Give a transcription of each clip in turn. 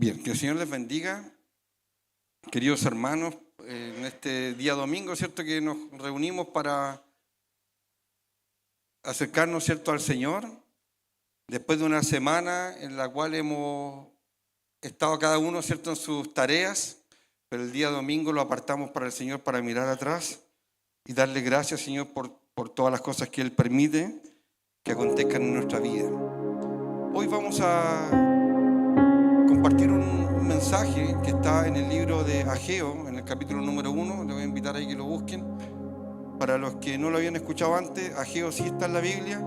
Bien, que el Señor les bendiga, queridos hermanos, en este día domingo, ¿cierto? Que nos reunimos para acercarnos, ¿cierto?, al Señor, después de una semana en la cual hemos estado cada uno, ¿cierto?, en sus tareas, pero el día domingo lo apartamos para el Señor para mirar atrás y darle gracias, Señor, por todas las cosas que Él permite que acontezcan en nuestra vida. Hoy vamos a compartir un mensaje que está en el libro de Ageo, en el capítulo número 1. Les voy a invitar ahí que lo busquen. Para los que no lo habían escuchado antes, Ageo sí está en la Biblia.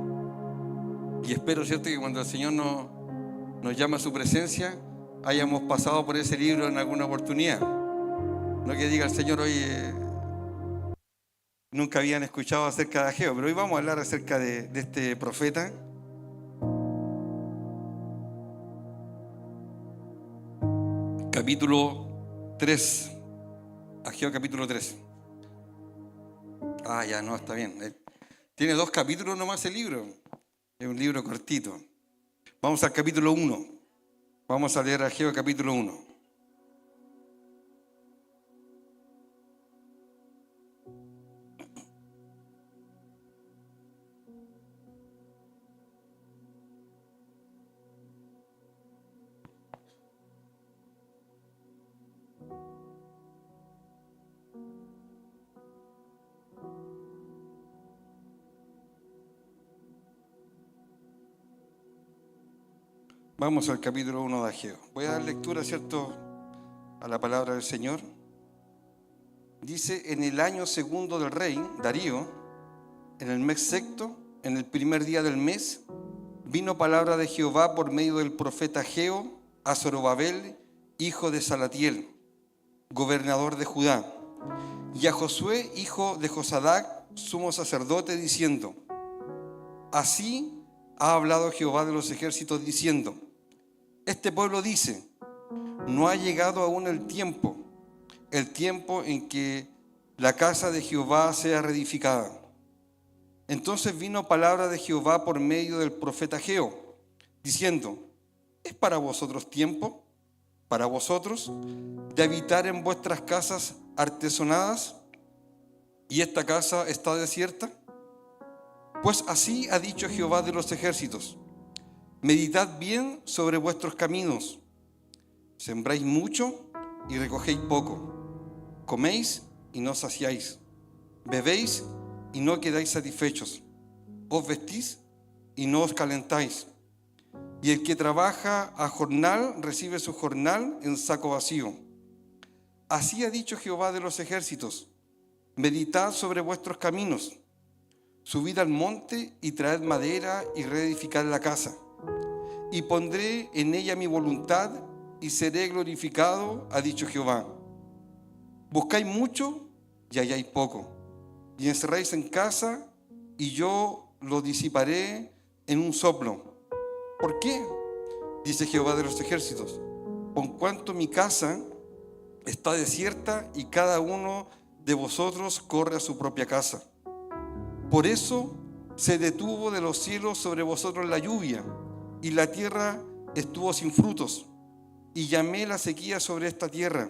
Y espero, ¿cierto?, que cuando el Señor nos llama a su presencia, hayamos pasado por ese libro en alguna oportunidad. No que diga el Señor, oye, nunca habían escuchado acerca de Ageo, pero hoy vamos a hablar acerca de este profeta. Capítulo 3, Ageo capítulo 3. Ya no, está bien. Tiene 2 capítulos nomás el libro. Es un libro cortito. Vamos al capítulo 1. Vamos a leer Ageo capítulo 1. Vamos al capítulo 1 de Ageo. Voy a dar lectura, ¿cierto?, a la palabra del Señor. Dice: en el año segundo del rey Darío, en el mes sexto, en el primer día del mes, vino palabra de Jehová por medio del profeta Ageo a Zorobabel, hijo de Salatiel, gobernador de Judá, y a Josué, hijo de Josadac, sumo sacerdote, diciendo: así ha hablado Jehová de los ejércitos, diciendo: este pueblo dice, no ha llegado aún el tiempo en que la casa de Jehová sea reedificada. Entonces vino palabra de Jehová por medio del profeta Ageo, diciendo: ¿es para vosotros tiempo, para vosotros, de habitar en vuestras casas artesonadas, y esta casa está desierta? Pues así ha dicho Jehová de los ejércitos: meditad bien sobre vuestros caminos. Sembráis mucho y recogéis poco. Coméis y no saciáis. Bebéis y no quedáis satisfechos. Os vestís y no os calentáis. Y el que trabaja a jornal recibe su jornal en saco vacío. Así ha dicho Jehová de los ejércitos: meditad sobre vuestros caminos. Subid al monte y traed madera y reedificad la casa. Y pondré en ella mi voluntad y seré glorificado, ha dicho Jehová. Buscáis mucho y halláis poco, y encerráis en casa y yo lo disiparé en un soplo. ¿Por qué?, dice Jehová de los ejércitos: por cuanto mi casa está desierta y cada uno de vosotros corre a su propia casa. Por eso se detuvo de los cielos sobre vosotros la lluvia, y la tierra estuvo sin frutos. Y llamé la sequía sobre esta tierra,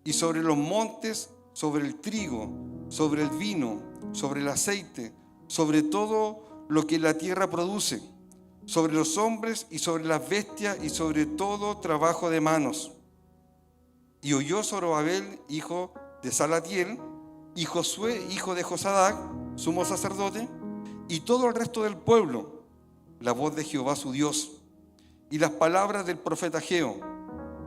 y sobre los montes, sobre el trigo, sobre el vino, sobre el aceite, sobre todo lo que la tierra produce, sobre los hombres y sobre las bestias y sobre todo trabajo de manos. Y oyó Zorobabel, hijo de Salatiel, y Josué, hijo de Josadac, sumo sacerdote, y todo el resto del pueblo, la voz de Jehová su Dios, y las palabras del profeta Ageo,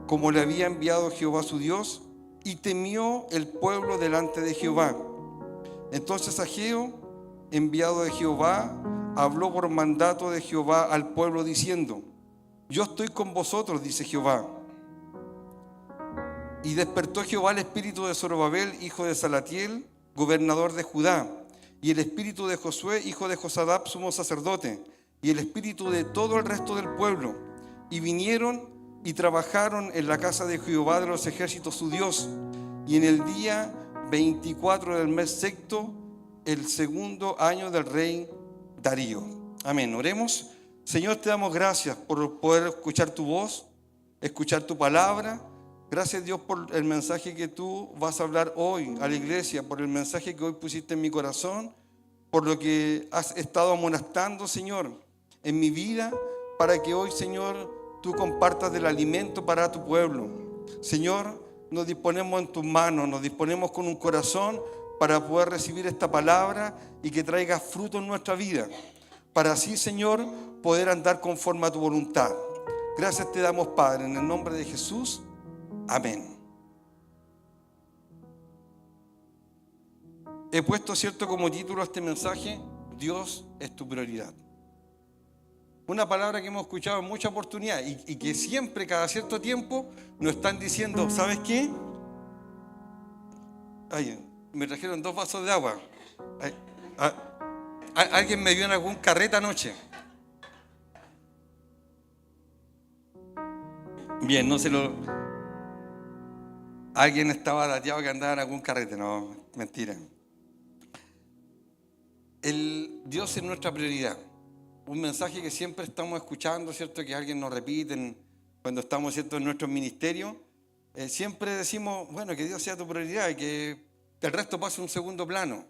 como le había enviado Jehová su Dios, y temió el pueblo delante de Jehová. Entonces Ageo, enviado de Jehová, habló por mandato de Jehová al pueblo, diciendo: yo estoy con vosotros, dice Jehová. Y despertó Jehová el espíritu de Zorobabel, hijo de Salatiel, gobernador de Judá, y el espíritu de Josué, hijo de Josadac, sumo sacerdote, y el espíritu de todo el resto del pueblo, y vinieron y trabajaron en la casa de Jehová de los ejércitos su Dios, y en el día 24 del mes sexto, el segundo año del rey Darío. Amén. Oremos. Señor, te damos gracias por poder escuchar tu voz. escuchar tu palabra. Gracias, Dios, por el mensaje que tú vas a hablar hoy a la iglesia, por el mensaje que hoy pusiste en mi corazón, por lo que has estado amonestando, Señor, en mi vida, para que hoy, Señor, tú compartas del alimento para tu pueblo. Señor, nos disponemos en tus manos, nos disponemos con un corazón para poder recibir esta palabra y que traiga fruto en nuestra vida, para así, Señor, poder andar conforme a tu voluntad. Gracias te damos, Padre, en el nombre de Jesús. Amén. He puesto, cierto, como título a este mensaje: Dios es tu prioridad. Una palabra que hemos escuchado en muchas oportunidades y que siempre, cada cierto tiempo, nos están diciendo, ¿sabes qué? Ay, me trajeron 2 vasos de agua. ¿Alguien me vio en algún carrete anoche? Bien, no se lo... Alguien estaba dateado que andaba en algún carrete. No, mentira. Dios es nuestra prioridad. Un mensaje que siempre estamos escuchando, ¿cierto? Que alguien nos repite cuando estamos, ¿cierto?, en nuestros ministerios. Siempre decimos, bueno, que Dios sea tu prioridad y que el resto pase a un segundo plano.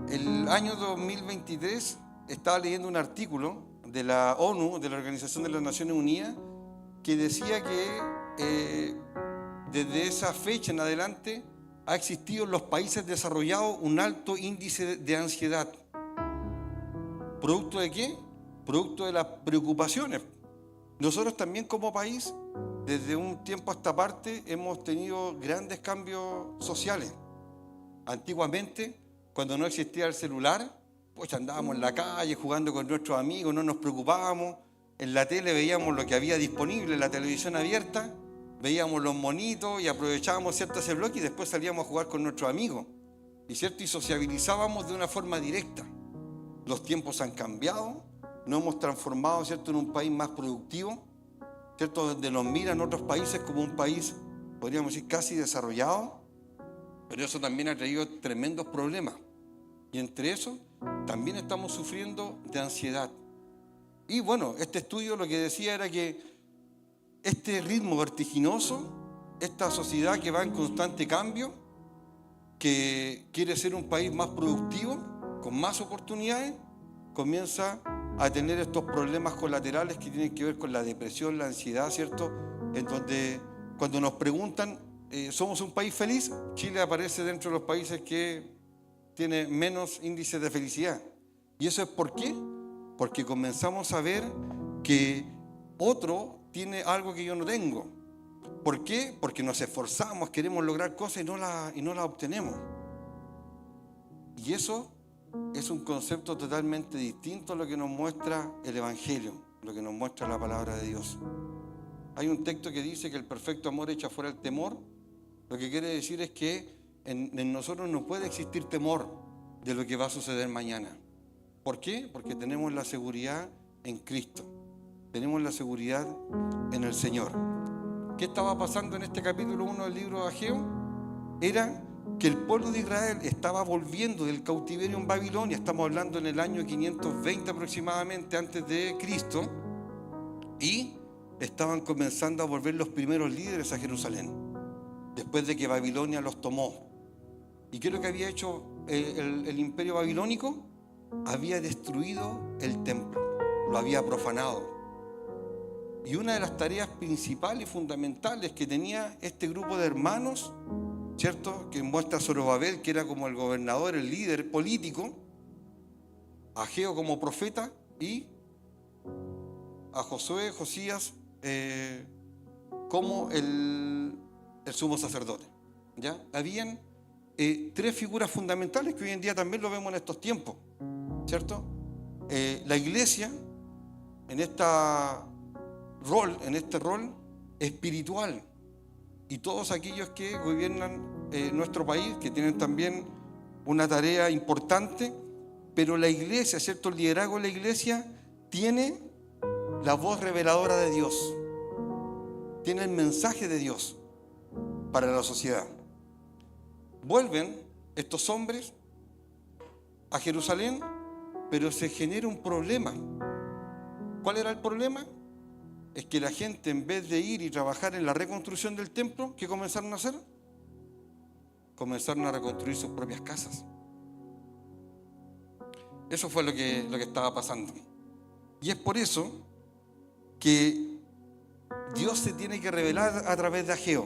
El año 2023 estaba leyendo un artículo de la ONU, de la Organización de las Naciones Unidas, que decía que desde esa fecha en adelante ha existido en los países desarrollados un alto índice de ansiedad. ¿Producto de qué? Producto de las preocupaciones. Nosotros también como país, desde un tiempo a esta parte, hemos tenido grandes cambios sociales. Antiguamente, cuando no existía el celular, pues andábamos en la calle jugando con nuestros amigos, no nos preocupábamos. En la tele veíamos lo que había disponible, en la televisión abierta, veíamos los monitos y aprovechábamos, ¿cierto?, ese bloque y después salíamos a jugar con nuestros amigos. Y sociabilizábamos de una forma directa. Los tiempos han cambiado, nos hemos transformado, ¿cierto?, en un país más productivo, ¿cierto?, donde nos miran otros países como un país, podríamos decir, casi desarrollado, pero eso también ha traído tremendos problemas. Y entre eso, también estamos sufriendo de ansiedad. Y bueno, este estudio lo que decía era que este ritmo vertiginoso, esta sociedad que va en constante cambio, que quiere ser un país más productivo, con más oportunidades, comienza a tener estos problemas colaterales que tienen que ver con la depresión, la ansiedad, ¿cierto? En donde cuando nos preguntan, ¿somos un país feliz? Chile aparece dentro de los países que tiene menos índices de felicidad. ¿Y eso es por qué? Porque comenzamos a ver que otro tiene algo que yo no tengo. ¿Por qué? Porque nos esforzamos, queremos lograr cosas y no las obtenemos. Y eso es un concepto totalmente distinto a lo que nos muestra el Evangelio, lo que nos muestra la palabra de Dios. Hay un texto que dice que el perfecto amor echa fuera el temor. Lo que quiere decir es que en nosotros no puede existir temor de lo que va a suceder mañana. ¿Por qué? Porque tenemos la seguridad en Cristo. Tenemos la seguridad en el Señor. ¿Qué estaba pasando en este capítulo 1 del libro de Ageo? Era que el pueblo de Israel estaba volviendo del cautiverio en Babilonia. Estamos hablando en el año 520 aproximadamente antes de Cristo. Y estaban comenzando a volver los primeros líderes a Jerusalén, después de que Babilonia los tomó. ¿Y qué es lo que había hecho el imperio babilónico? Había destruido el templo, lo había profanado. Y una de las tareas principales y fundamentales que tenía este grupo de hermanos, ¿cierto?, que muestra a Zorobabel, que era como el gobernador, el líder político, a Ageo como profeta y a Josué, Josías, como el sumo sacerdote. ¿Ya? Habían 3 figuras fundamentales que hoy en día también lo vemos en estos tiempos, ¿cierto? La iglesia en este rol espiritual, y todos aquellos que gobiernan nuestro país, que tienen también una tarea importante, pero la iglesia, ¿cierto?, el liderazgo de la iglesia tiene la voz reveladora de Dios, tiene el mensaje de Dios para la sociedad. Vuelven estos hombres a Jerusalén, pero se genera un problema. ¿Cuál era el problema? es que la gente, en vez de ir y trabajar en la reconstrucción del templo, ¿qué comenzaron a hacer? Comenzaron a reconstruir sus propias casas. Eso fue lo que estaba pasando. Y es por eso que Dios se tiene que revelar a través de Ageo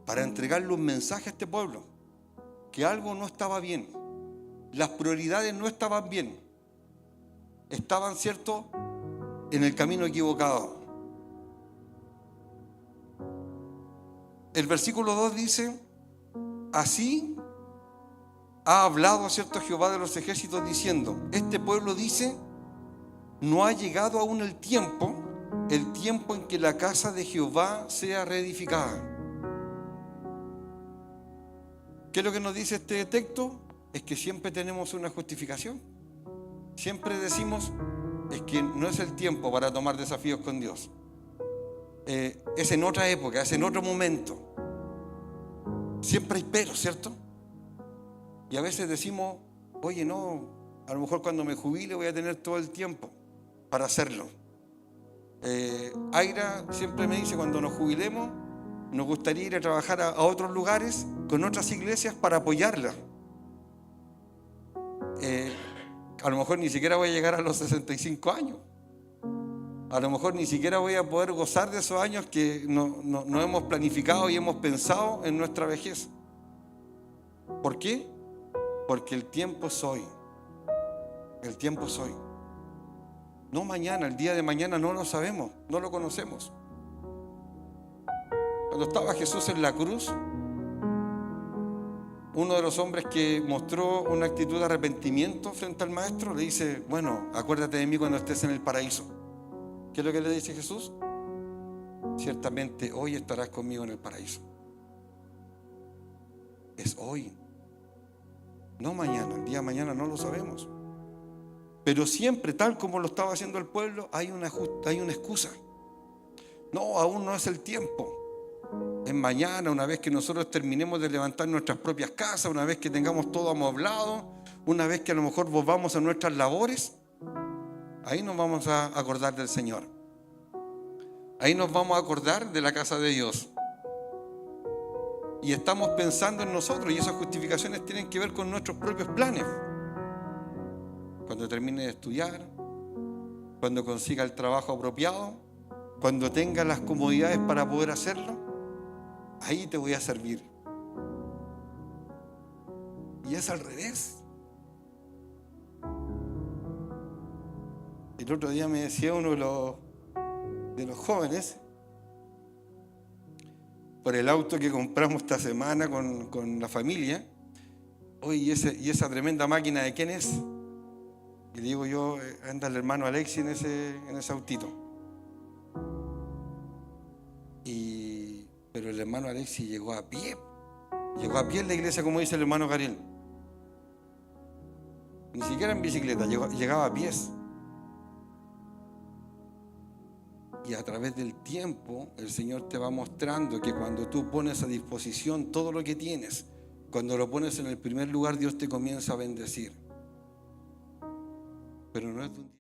para entregarle un mensaje a este pueblo, que algo no estaba bien, las prioridades no estaban bien, estaban, ¿cierto?, en el camino equivocado. El versículo 2 dice: así ha hablado, ¿cierto?, Jehová de los ejércitos, diciendo: este pueblo dice, no ha llegado aún el tiempo en que la casa de Jehová sea reedificada. ¿Qué es lo que nos dice este texto? Es que siempre tenemos una justificación. Siempre decimos, es que no es el tiempo para tomar desafíos con Dios. Es en otra época, es en otro momento. Siempre hay pero, ¿cierto? Y a veces decimos, oye, no, a lo mejor cuando me jubile voy a tener todo el tiempo para hacerlo. Aira siempre me dice, cuando nos jubilemos, nos gustaría ir a trabajar a otros lugares con otras iglesias para apoyarla. A lo mejor ni siquiera voy a llegar a los 65 años. A lo mejor ni siquiera voy a poder gozar de esos años que no hemos planificado y hemos pensado en nuestra vejez. ¿Por qué? Porque el tiempo es hoy. El tiempo es hoy. No mañana, el día de mañana no lo sabemos, no lo conocemos. Cuando estaba Jesús en la cruz, uno de los hombres que mostró una actitud de arrepentimiento frente al maestro le dice, bueno, acuérdate de mí cuando estés en el paraíso. ¿Qué es lo que le dice Jesús? Ciertamente hoy estarás conmigo en el paraíso. Es hoy, no mañana. El día de mañana no lo sabemos. Pero siempre, tal como lo estaba haciendo el pueblo, hay una excusa. No, aún no es el tiempo. Es mañana, una vez que nosotros terminemos de levantar nuestras propias casas, una vez que tengamos todo amoblado, una vez que a lo mejor volvamos a nuestras labores, ahí nos vamos a acordar del Señor. Ahí nos vamos a acordar de la casa de Dios. Y estamos pensando en nosotros, y esas justificaciones tienen que ver con nuestros propios planes. Cuando termine de estudiar, cuando consiga el trabajo apropiado, cuando tenga las comodidades para poder hacerlo, ahí te voy a servir. Y es al revés. El otro día me decía uno de los jóvenes, por el auto que compramos esta semana con la familia, oye, ¿y esa tremenda máquina de quién es? Y le digo yo, anda el hermano Alexi en ese autito. Pero el hermano Alexi llegó a pie. Llegó a pie en la iglesia, como dice el hermano Gabriel. Ni siquiera en bicicleta, llegaba a pies. Y a través del tiempo, el Señor te va mostrando que cuando tú pones a disposición todo lo que tienes, cuando lo pones en el primer lugar, Dios te comienza a bendecir. Pero no es de un día.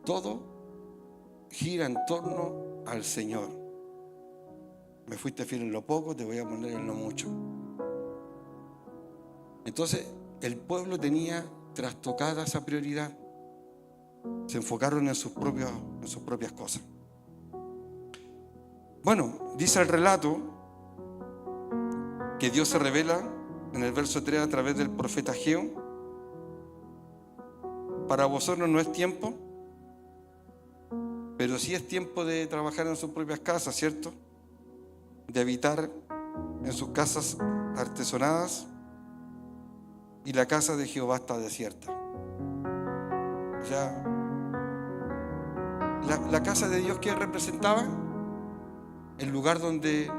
Todo gira en torno al Señor. Me fuiste fiel en lo poco, te voy a poner en lo mucho. Entonces, el pueblo tenía trastocada esa prioridad. Se enfocaron en sus propias cosas. Bueno, dice el relato que Dios se revela en el verso 3 a través del profeta Ageo. Para vosotros no es tiempo, pero sí es tiempo de trabajar en sus propias casas, ¿cierto? De habitar en sus casas artesonadas. y la casa de Jehová está desierta. O sea, la casa de Dios, ¿qué representaba? El lugar donde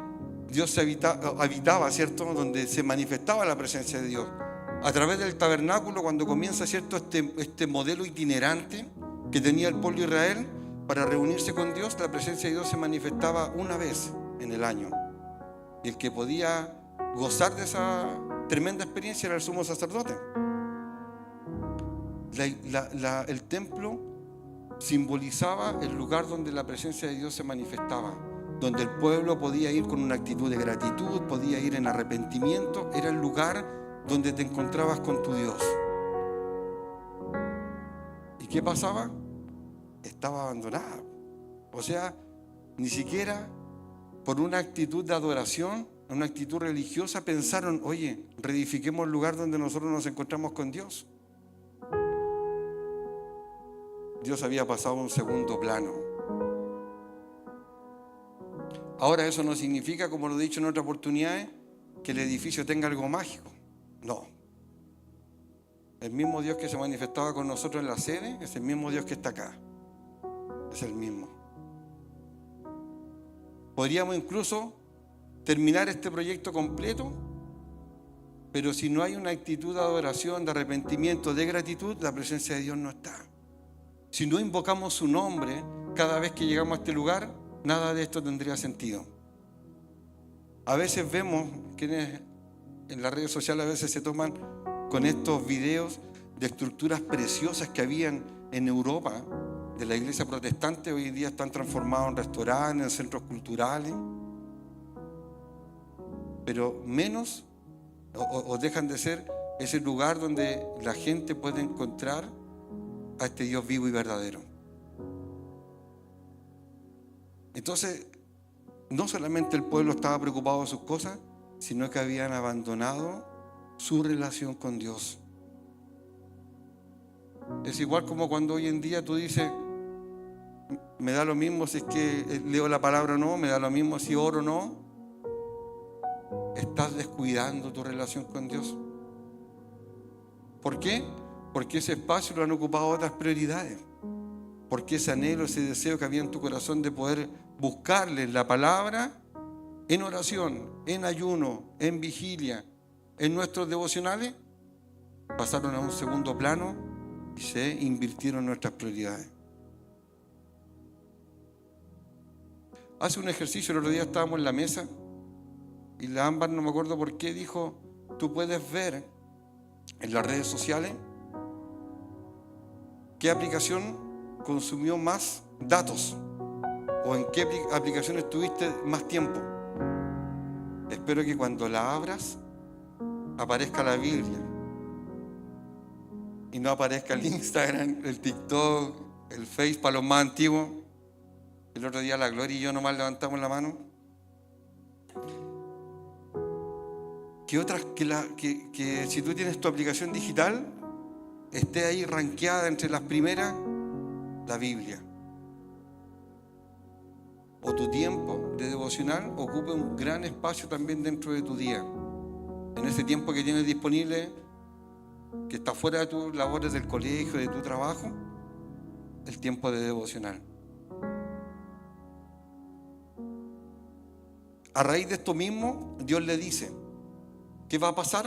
Dios se habitaba, ¿cierto? Donde se manifestaba la presencia de Dios. A través del tabernáculo, cuando comienza, ¿cierto?, este modelo itinerante que tenía el pueblo de Israel para reunirse con Dios, la presencia de Dios se manifestaba una vez en el año. Y el que podía gozar de esa tremenda experiencia era el sumo sacerdote. El templo simbolizaba el lugar donde la presencia de Dios se manifestaba, donde el pueblo podía ir con una actitud de gratitud, podía ir en arrepentimiento. Era el lugar donde te encontrabas con tu Dios. ¿Y qué pasaba? Estaba abandonada. O sea, ni siquiera por una actitud de adoración, una actitud religiosa, pensaron, oye, reedifiquemos el lugar donde nosotros nos encontramos con Dios. Dios había pasado a un segundo plano. Ahora, eso no significa, como lo he dicho en otras oportunidades, que el edificio tenga algo mágico. No. El mismo Dios que se manifestaba con nosotros en la sede es el mismo Dios que está acá. Es el mismo. Podríamos incluso terminar este proyecto completo, pero si no hay una actitud de adoración, de arrepentimiento, de gratitud, la presencia de Dios no está. Si no invocamos su nombre cada vez que llegamos a este lugar, nada de esto tendría sentido. A veces vemos quienes en las redes sociales a veces se toman con estos videos de estructuras preciosas que habían en Europa de la iglesia protestante. Hoy en día están transformados en restaurantes, en centros culturales, pero menos o dejan de ser ese lugar donde la gente puede encontrar a este Dios vivo y verdadero. Entonces, no solamente el pueblo estaba preocupado de sus cosas, sino que habían abandonado su relación con Dios. Es igual como cuando hoy en día tú dices, me da lo mismo si es que leo la palabra o no, me da lo mismo si oro o no. Estás descuidando tu relación con Dios. ¿Por qué? Porque ese espacio lo han ocupado otras prioridades. Porque ese anhelo, ese deseo que había en tu corazón de poder buscarle la palabra en oración, en ayuno, en vigilia, en nuestros devocionales, pasaron a un segundo plano y se invirtieron en nuestras prioridades. Hace un ejercicio, el otro día estábamos en la mesa y la Ámbar, no me acuerdo por qué, dijo, tú puedes ver en las redes sociales qué aplicación consumió más datos o en qué aplicación estuviste más tiempo. Espero que cuando la abras aparezca la Biblia y no aparezca el Instagram, el TikTok, el Face para los más antiguos. El otro día la Gloria y yo nomás levantamos la mano. Que si tú tienes tu aplicación digital, esté ahí rankeada entre las primeras, la Biblia. O tu tiempo de devocional ocupe un gran espacio también dentro de tu día. En ese tiempo que tienes disponible, que está fuera de tus labores del colegio, de tu trabajo, el tiempo de devocional. A raíz de esto mismo, Dios le dice, ¿qué va a pasar?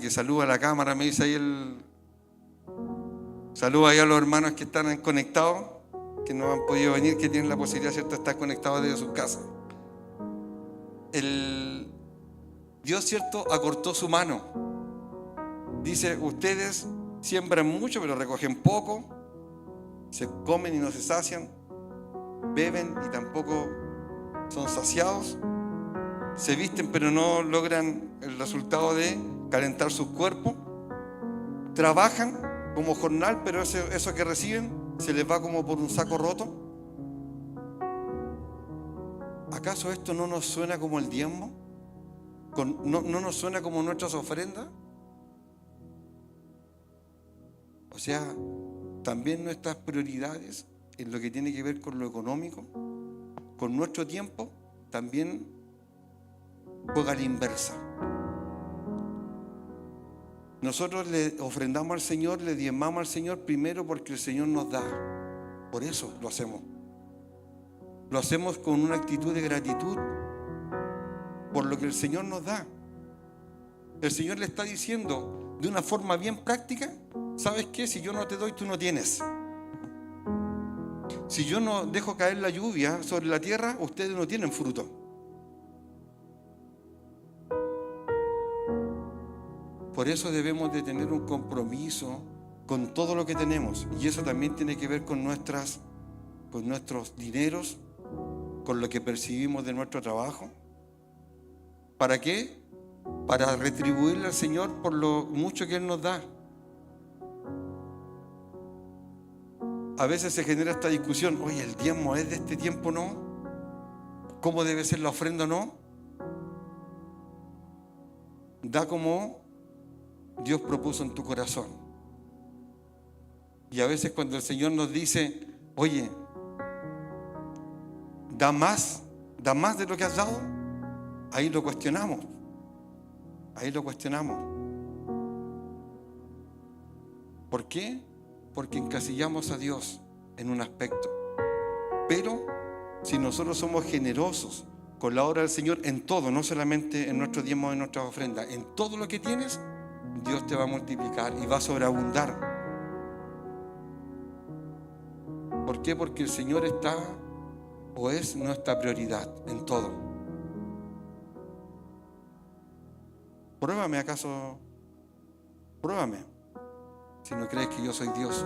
Que saluda a la cámara, me dice ahí saluda ahí a los hermanos que están conectados, que no han podido venir, que tienen la posibilidad, ¿cierto?, de estar conectados desde sus casas. Dios, ¿cierto?, acortó su mano. Dice, ustedes siembran mucho, pero recogen poco, se comen y no se sacian, beben y tampoco son saciados, se visten pero no logran el resultado de calentar sus cuerpos, trabajan como jornal, pero eso que reciben se les va como por un saco roto. ¿Acaso esto no nos suena como el diezmo? ¿No nos suena como nuestras ofrendas? O sea, también nuestras prioridades en lo que tiene que ver con lo económico, con nuestro tiempo, también juega a la inversa. Nosotros le ofrendamos al Señor, le diezmamos al Señor primero porque el Señor nos da. Por eso lo hacemos. Lo hacemos con una actitud de gratitud por lo que el Señor nos da. El Señor le está diciendo de una forma bien práctica: ¿sabes qué? Si yo no te doy, tú no tienes. Si yo no dejo caer la lluvia sobre la tierra, ustedes no tienen fruto. Por eso debemos de tener un compromiso con todo lo que tenemos. Y eso también tiene que ver con nuestros dineros, con lo que percibimos de nuestro trabajo. ¿Para qué? Para retribuirle al Señor por lo mucho que Él nos da. A veces se genera esta discusión: oye, el diezmo es de este tiempo, ¿no? ¿Cómo debe ser la ofrenda, no? Da como Dios propuso en tu corazón. Y a veces cuando el Señor nos dice: oye, da más de lo que has dado, ahí lo cuestionamos. Ahí lo cuestionamos. ¿Por qué? Porque encasillamos a Dios en un aspecto. Pero si nosotros somos generosos con la obra del Señor en todo, no solamente en nuestro diezmo, en nuestras ofrendas, en todo lo que tienes, Dios te va a multiplicar y va a sobreabundar. ¿Por qué? Porque el Señor está o es nuestra prioridad en todo. Pruébame, ¿acaso? Pruébame si no crees que yo soy Dios.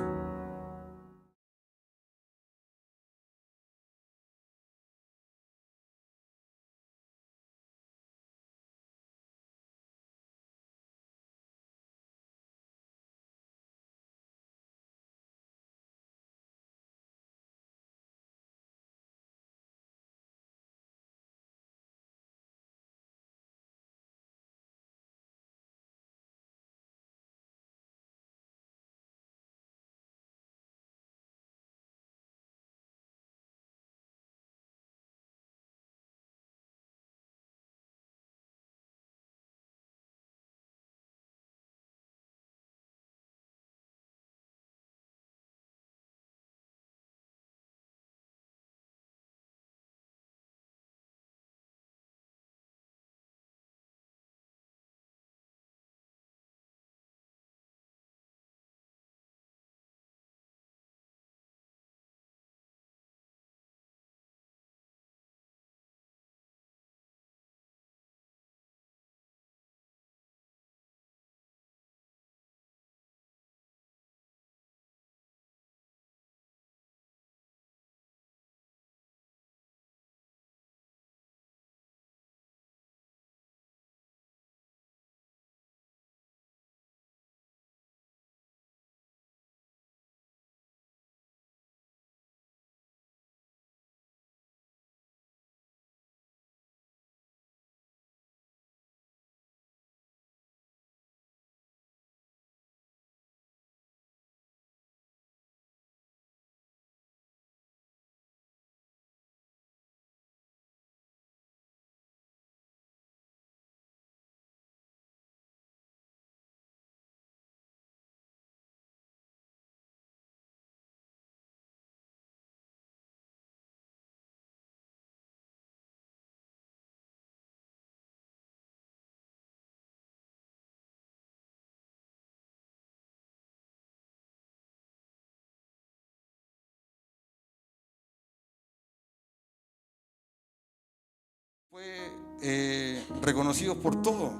Fue reconocidos por todos.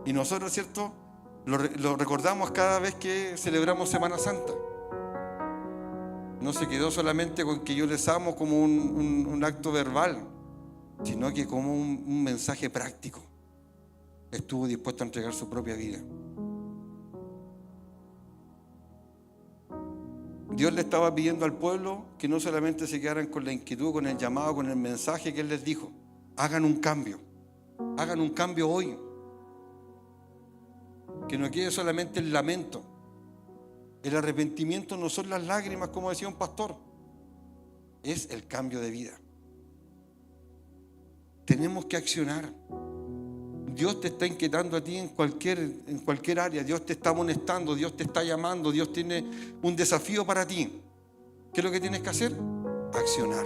Y nosotros, ¿cierto?, lo recordamos cada vez que celebramos Semana Santa. No se quedó solamente con que yo les amo como un acto verbal, sino que como un mensaje práctico. Estuvo dispuesto a entregar su propia vida. Dios le estaba pidiendo al pueblo que no solamente se quedaran con la inquietud, con el llamado, con el mensaje que Él les dijo. Hagan un cambio hoy. Que no quede solamente el lamento. El arrepentimiento no son las lágrimas, como decía un pastor, es el cambio de vida. Tenemos que accionar. Dios te está inquietando a ti en cualquier área. Dios te está amonestando, Dios te está llamando, Dios tiene un desafío para ti. ¿Qué es lo que tienes que hacer? Accionar,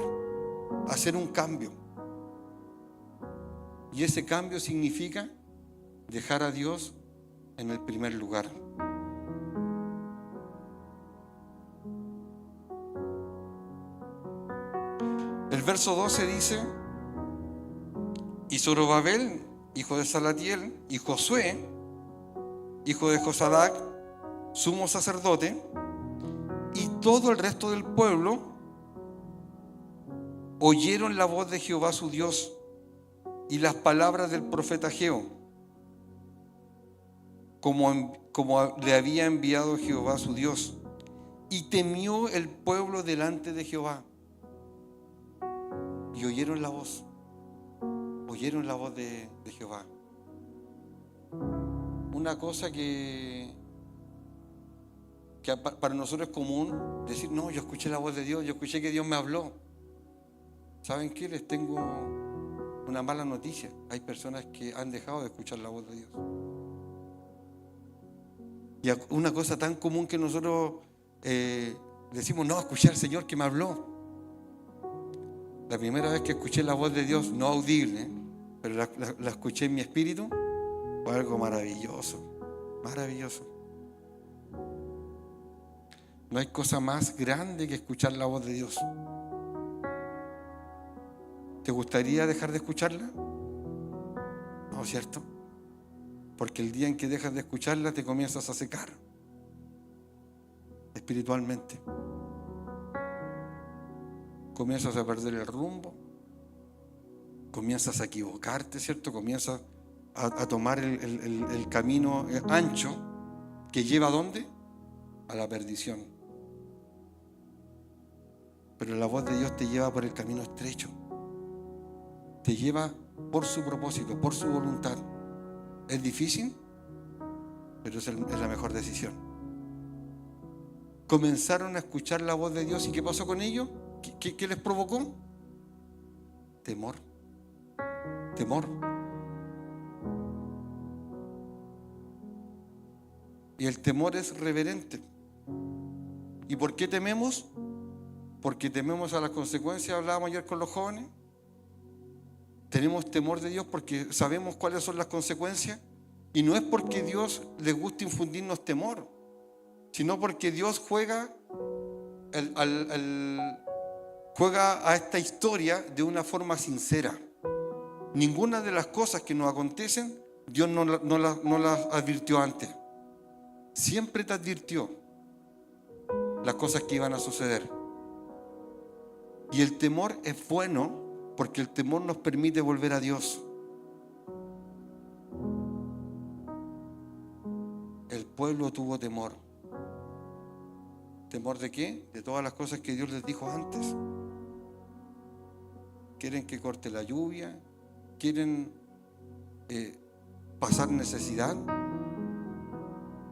hacer un cambio. Y ese cambio significa dejar a Dios en el primer lugar. El verso 12 dice: y Zorobabel, hijo de Salatiel, y Josué, hijo de Josadac, sumo sacerdote, y todo el resto del pueblo oyeron la voz de Jehová su Dios y las palabras del profeta Ageo, como le había enviado Jehová su Dios, y temió el pueblo delante de Jehová. Y oyeron la voz de Jehová. Una cosa que para nosotros es común decir: no, yo escuché la voz de Dios, yo escuché que Dios me habló. ¿Saben qué? Les tengo una mala noticia. Hay personas que han dejado de escuchar la voz de Dios. Y una cosa tan común que nosotros decimos: no, escuché al Señor que me habló. La primera vez que escuché la voz de Dios, no audible, pero la escuché en mi espíritu, fue algo maravilloso, maravilloso. No hay cosa más grande que escuchar la voz de Dios. ¿Te gustaría dejar de escucharla? No, ¿cierto? Porque el día en que dejas de escucharla te comienzas a secar espiritualmente. Comienzas a perder el rumbo, comienzas a equivocarte, ¿cierto? Comienzas a tomar el camino ancho que lleva ¿a dónde? A la perdición. Pero la voz de Dios te lleva por el camino estrecho, te lleva por su propósito, por su voluntad. ¿Es difícil? Pero es la mejor decisión. Comenzaron a escuchar la voz de Dios, ¿y qué pasó con ellos? ¿Qué les provocó? Temor. Y el temor es reverente. ¿Y por qué tememos? Porque tememos a las consecuencias. Hablábamos ayer con los jóvenes. Tenemos temor de Dios porque sabemos cuáles son las consecuencias. Y no es porque Dios le guste infundirnos temor, sino porque Dios juega a esta historia de una forma sincera. Ninguna de las cosas que nos acontecen, Dios no las advirtió antes. Siempre te advirtió las cosas que iban a suceder. Y el temor es bueno porque el temor nos permite volver a Dios. El pueblo tuvo temor. ¿Temor de qué? De todas las cosas que Dios les dijo antes. Quieren que corte la lluvia, quieren pasar necesidad,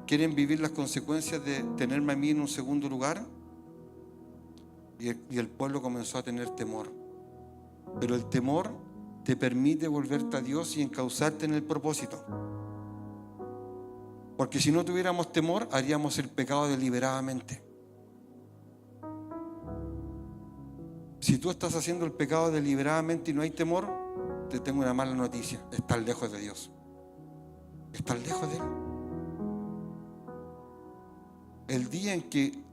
quieren vivir las consecuencias de tenerme a mí en un segundo lugar. Y el pueblo comenzó a tener temor. Pero el temor te permite volverte a Dios y encauzarte en el propósito. Porque si no tuviéramos temor, haríamos el pecado deliberadamente. Si tú estás haciendo el pecado deliberadamente y no hay temor, te tengo una mala noticia: estás lejos de Dios. Estás lejos de Él. El día en que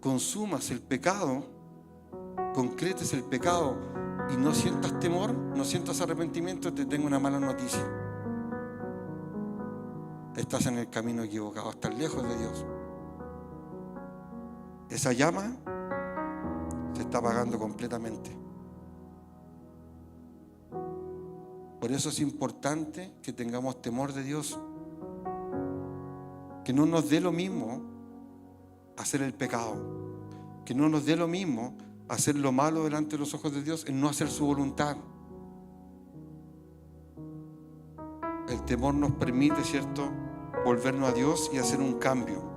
consumas el pecado, concretes el pecado y no sientas temor, no sientas arrepentimiento, te tengo una mala noticia: estás en el camino equivocado, estás lejos de Dios. Esa llama se está apagando completamente. Por eso es importante que tengamos temor de Dios, que no nos dé lo mismo hacer el pecado, que no nos dé lo mismo hacer lo malo delante de los ojos de Dios, en no hacer su voluntad. El temor nos permite, ¿cierto?, volvernos a Dios y hacer un cambio.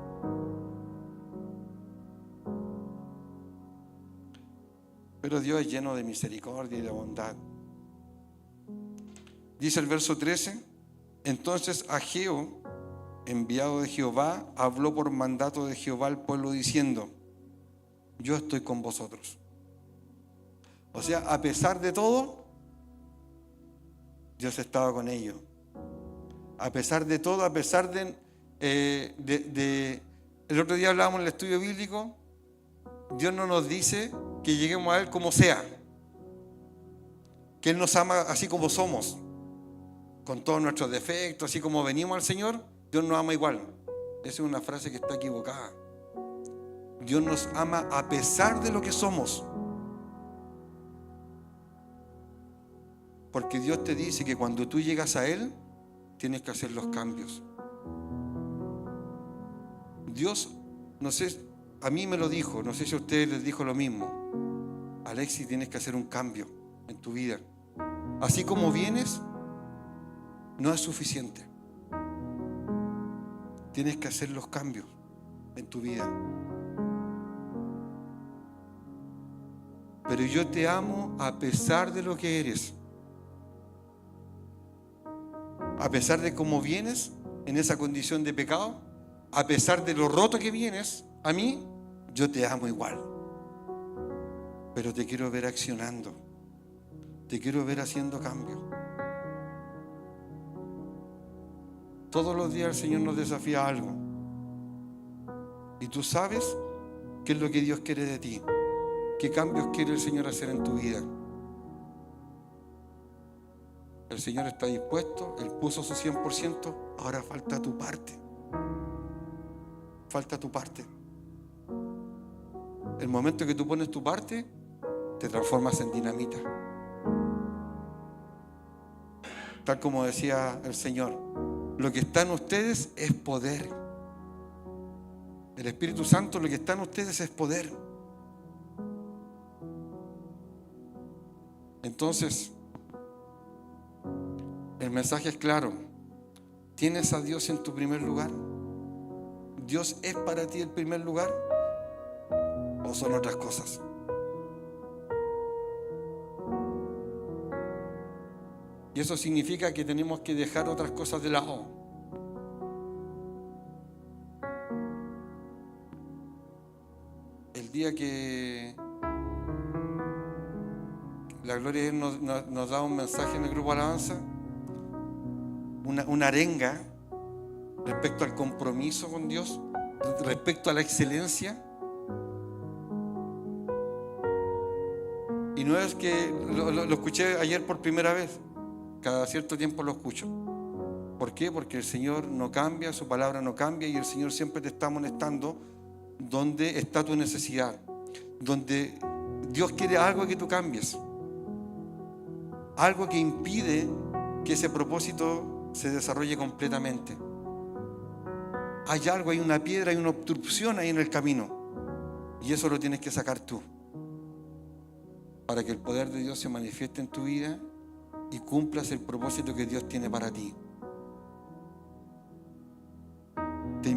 Pero Dios es lleno de misericordia y de bondad. Dice el verso 13: Entonces Ageo, enviado de Jehová, habló por mandato de Jehová al pueblo diciendo: yo estoy con vosotros. O sea, a pesar de todo, Dios estaba con ellos. A pesar de todo, a pesar el otro día hablábamos en el estudio bíblico, Dios no nos dice que lleguemos a Él como sea, que Él nos ama así como somos, con todos nuestros defectos, así como venimos al Señor, Dios nos ama igual. Esa es una frase que está equivocada. Dios nos ama a pesar de lo que somos. Porque Dios te dice que cuando tú llegas a Él, tienes que hacer los cambios. Dios, no sé, a mí me lo dijo, no sé si a ustedes les dijo lo mismo. Alexis, tienes que hacer un cambio en tu vida. Así como vienes, no es suficiente. Tienes que hacer los cambios en tu vida. Pero yo te amo a pesar de lo que eres. A pesar de cómo vienes en esa condición de pecado, a pesar de lo roto que vienes, a mí, yo te amo igual. Pero te quiero ver accionando. Te quiero ver haciendo cambios. Todos los días el Señor nos desafía a algo. Y tú sabes qué es lo que Dios quiere de ti. ¿Qué cambios quiere el Señor hacer en tu vida? El Señor está dispuesto, Él puso su 100%, ahora falta tu parte. Falta tu parte. El momento que tú pones tu parte, te transformas en dinamita. Tal como decía el Señor, lo que está en ustedes es poder. El Espíritu Santo, lo que está en ustedes es poder. Entonces, el mensaje es claro. ¿Tienes a Dios en tu primer lugar? ¿Dios es para ti el primer lugar? ¿O son otras cosas? Y eso significa que tenemos que dejar otras cosas de lado. El día que la Gloria de Dios nos da un mensaje en el grupo Alabanza, una arenga respecto al compromiso con Dios, respecto a la excelencia. Y no es que lo escuché ayer por primera vez, cada cierto tiempo lo escucho. ¿Por qué? Porque el Señor no cambia, su palabra no cambia, y el Señor siempre te está amonestando donde está tu necesidad, donde Dios quiere algo que tú cambies, algo que impide que ese propósito se desarrolle completamente. Hay algo, hay una piedra, hay una obstrucción ahí en el camino, y eso lo tienes que sacar tú, para que el poder de Dios se manifieste en tu vida y cumplas el propósito que Dios tiene para ti. Te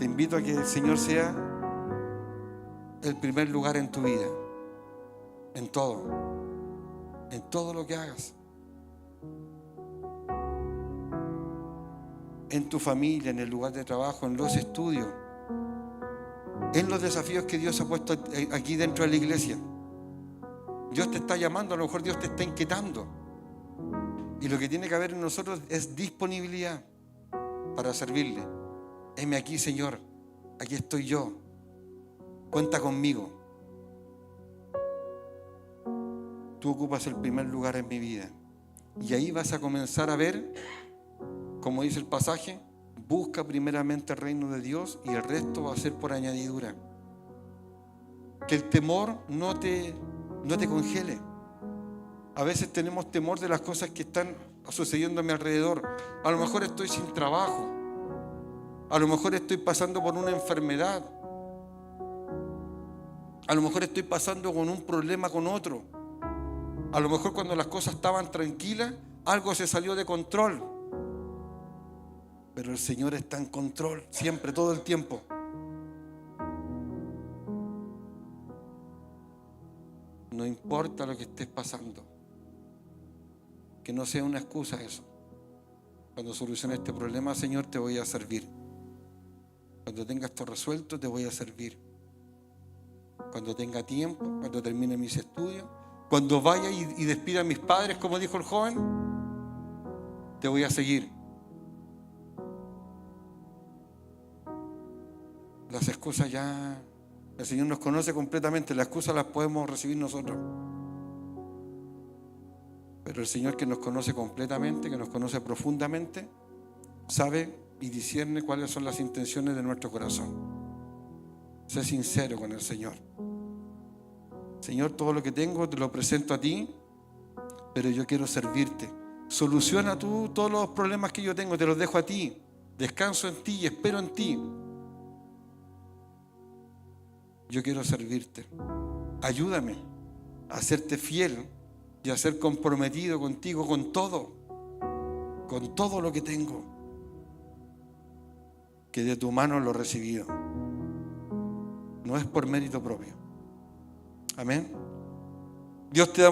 invito a que el Señor sea el primer lugar en tu vida, en todo lo que hagas, en tu familia, en el lugar de trabajo, en los estudios, en los desafíos que Dios ha puesto aquí dentro de la iglesia. Dios te está llamando, a lo mejor Dios te está inquietando, y lo que tiene que haber en nosotros es disponibilidad para servirle. Heme aquí, Señor, aquí estoy yo, cuenta conmigo. Tú ocupas el primer lugar en mi vida, y ahí vas a comenzar a ver, como dice el pasaje, busca primeramente el reino de Dios y el resto va a ser por añadidura. Que el temor no te congele. A veces tenemos temor de las cosas que están sucediendo a mi alrededor. A lo mejor estoy sin trabajo, a lo mejor estoy pasando por una enfermedad, a lo mejor estoy pasando con un problema con otro, a lo mejor cuando las cosas estaban tranquilas algo se salió de control, pero el Señor está en control siempre, todo el tiempo. No importa lo que estés pasando, que no sea una excusa eso. Cuando solucione este problema, Señor, te voy a servir. Cuando tenga esto resuelto, te voy a servir. Cuando tenga tiempo, cuando termine mis estudios, cuando vaya y despida a mis padres, como dijo el joven, te voy a seguir. Las excusas ya, el Señor nos conoce completamente, las excusas las podemos recibir nosotros. Pero el Señor, que nos conoce completamente, que nos conoce profundamente, sabe y discierne cuáles son las intenciones de nuestro corazón. Sé sincero con el Señor. Señor, todo lo que tengo te lo presento a ti, pero yo quiero servirte. Soluciona tú todos los problemas que yo tengo, te los dejo a ti. Descanso en ti y espero en ti. Yo quiero servirte. Ayúdame a serte fiel y a ser comprometido contigo con todo lo que tengo, que de tu mano lo he recibido. No es por mérito propio. Amén. Dios te da